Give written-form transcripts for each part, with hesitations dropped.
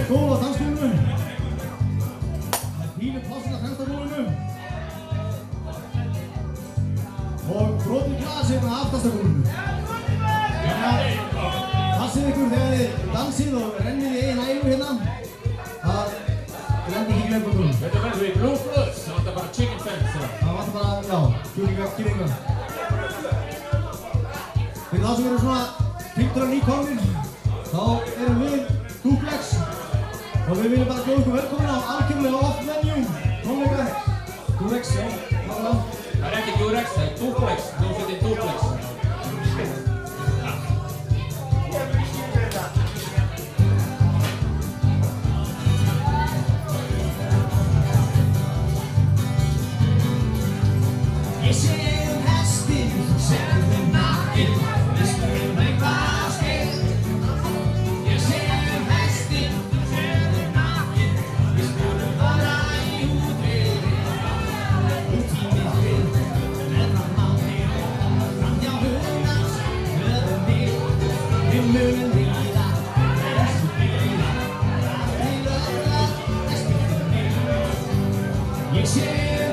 gól á dansgólfinu. Það er pínu plássinn á fremsta gólfinu. Og brotið glas hérna á aftasta gólfinu. Passið ykkur þegar þið dansið og rennið í eigin ælu hérna. Það lendir ekki í glembagólfinu. Þetta verður í Blue Plus, það vantar bara chicken fence. Það vantar bara, já, kjúklingar. Fyrir það sem eru svona tiltölulega nýkomnir, þá erum við Duplex og við viljum bara bjóða ykkur velkomin á algjörlega off-menu tónleika. Durex, já, náttúrulega. Það er ekki Durex, það er Duplex. Þú setir Duplex. Ég sé hestinn, sérðu nakkinn, við skulum eitthvað skeið. Ég sé hestinn, sérðu nakkinn, við skulum fara í útveið. Út í myrkrið, meðan manninn, framhjá hundans, höfum við munum ríða, næstu bíða, allir öðra, næstu mig. Ég sé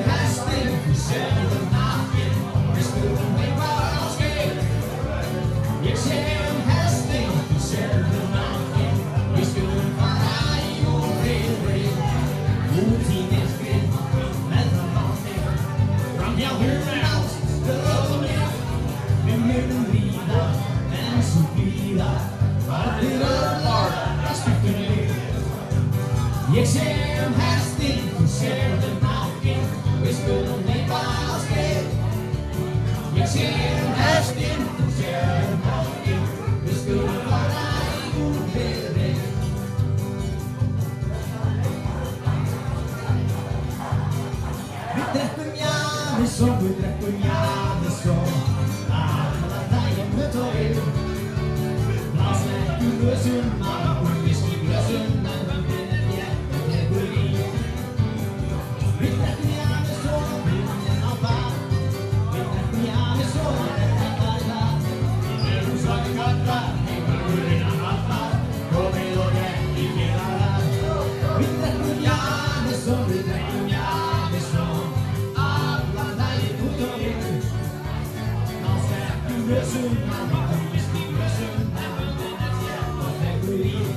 hestinn, sérðu nakkinn, við skulum eitthvað skeið. Ég sé hestinn, sérðu nakkinn, við skulum fara í útveið. Út í myrkrið, meðan manninn, framhjá hundans, höfum við munum ríða, næstu bíða, allir öðra, næstu mig. Ég sé hestinn, sérðu nakkinn, við skulum eitthvað skeið. Ég sé hestinn, sérðu nakkinn, við skulum fara í útveið. Við drekkum Jameson, við drekkum Jameson, alla daginn með tóið. Blásum ekki glösum, maður viski glösum, en höndin létt og leggur í. Við drekkum Jameson, byrjun á bar. Við drekkum Jameson, þetta er það. Við erum svaka kallar, heimur innan allar, komið og ekki gera það. Við drekkum Jameson, við drekkum Jameson, allan daginn út og inn. Ná sterkum glösum, maður viski glösum, en höndin létt og leggur í.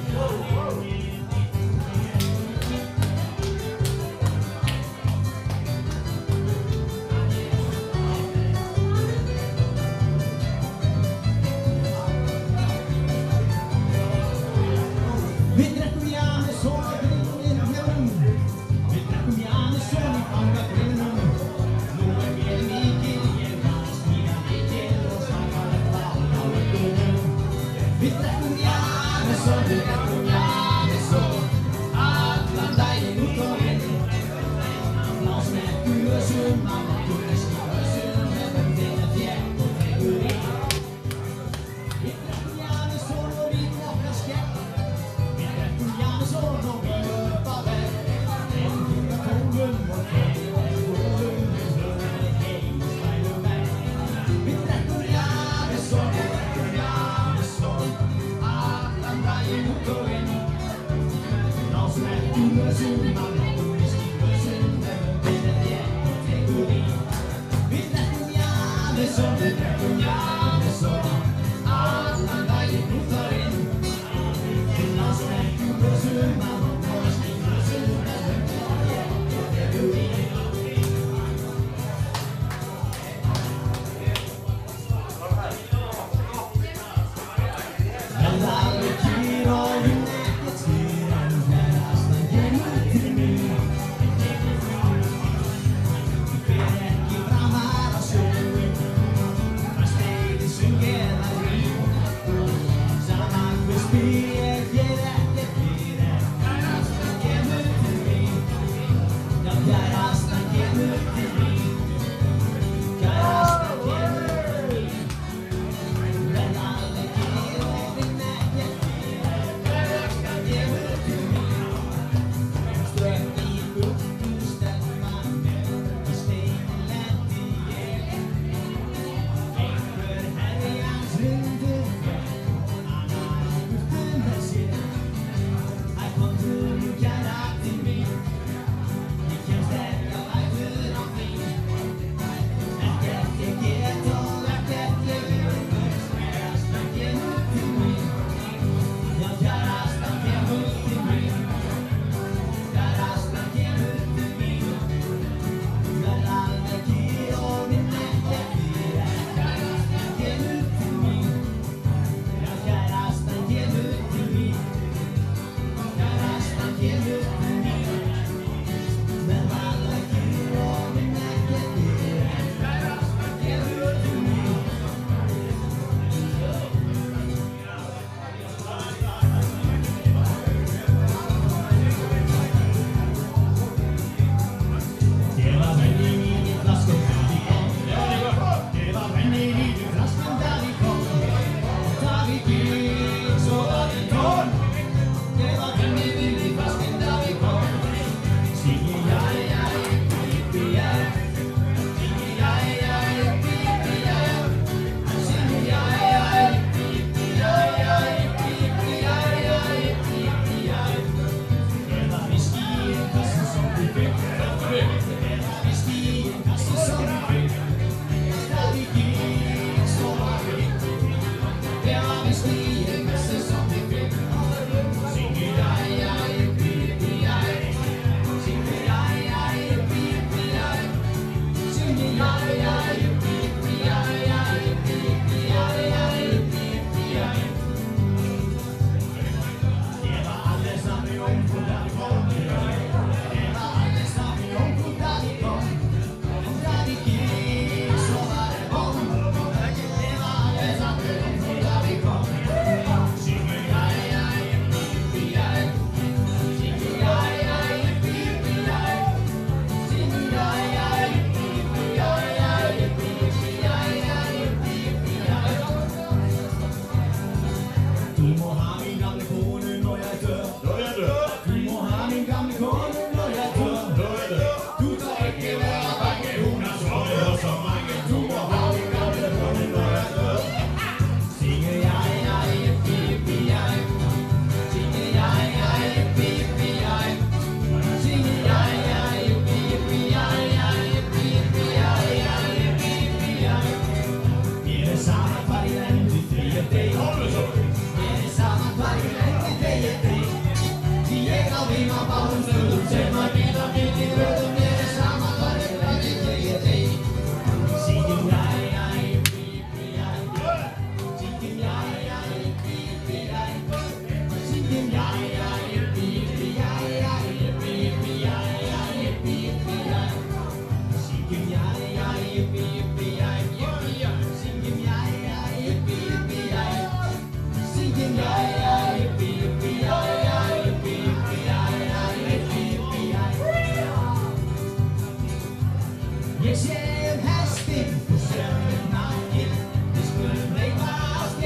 Ég sé hestinn, þú sérðu nakkinn, við skulum reyfast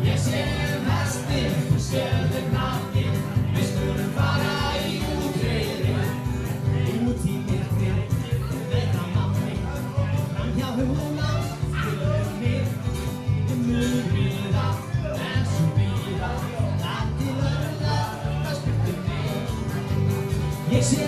Ég sé hestinn, þú sérðu nakkinn, við skulum fara í útreiðri, út í myrkrið, veita manni, framhjá húnan, skulum við bíða, en svo bíða, þar til það spurtur mig. Ég sé